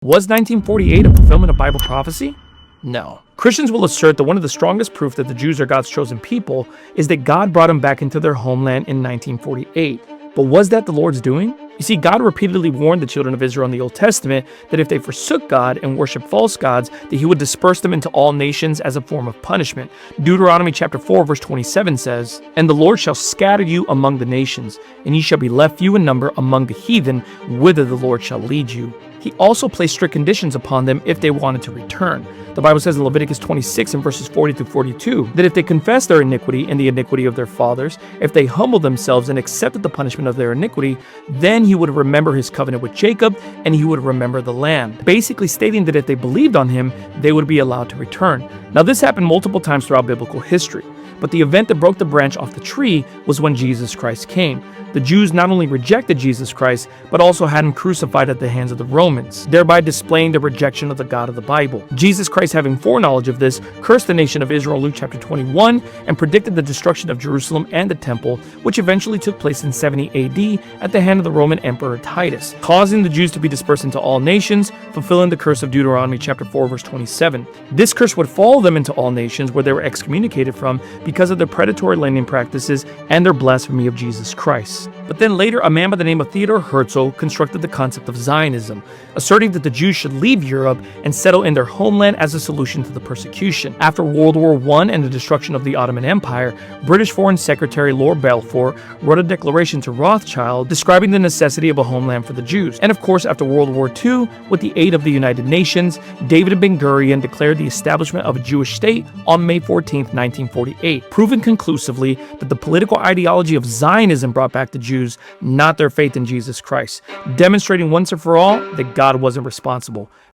Was 1948 a fulfillment of Bible prophecy? No. Christians will assert that one of the strongest proof that the Jews are God's chosen people is that God brought them back into their homeland in 1948. But was that the Lord's doing? You see, God repeatedly warned the children of Israel in the Old Testament that if they forsook God and worshiped false gods, that he would disperse them into all nations as a form of punishment. Deuteronomy chapter 4 verse 27 says, "And the Lord shall scatter you among the nations, and ye shall be left few in number among the heathen, whither the Lord shall lead you." He also placed strict conditions upon them if they wanted to return. The Bible says in Leviticus 26 and verses 40 through 42 that if they confess their iniquity and the iniquity of their fathers, if they humbled themselves and accepted the punishment of their iniquity, then he would remember his covenant with Jacob and he would remember the land. Basically stating that if they believed on him, they would be allowed to return. Now this happened multiple times throughout biblical history, but the event that broke the branch off the tree was when Jesus Christ came. The Jews not only rejected Jesus Christ, but also had him crucified at the hands of the Romans, thereby displaying their rejection of the God of the Bible. Jesus Christ, having foreknowledge of this, cursed the nation of Israel in Luke chapter 21 and predicted the destruction of Jerusalem and the temple, which eventually took place in 70 AD at the hand of the Roman Emperor Titus, causing the Jews to be dispersed into all nations, fulfilling the curse of Deuteronomy chapter 4 verse 27. This curse would follow them into all nations where they were excommunicated from because of their predatory lending practices and their blasphemy of Jesus Christ. But then later, a man by the name of Theodor Herzl constructed the concept of Zionism, asserting that the Jews should leave Europe and settle in their homeland as a solution to the persecution. After World War I and the destruction of the Ottoman Empire, British Foreign Secretary Lord Balfour wrote a declaration to Rothschild describing the necessity of a homeland for the Jews. And of course, after World War II, with the aid of the United Nations, David Ben-Gurion declared the establishment of a Jewish state on May 14, 1948, proving conclusively that the political ideology of Zionism brought back the Jews, not their faith in Jesus Christ, demonstrating once and for all that God wasn't responsible.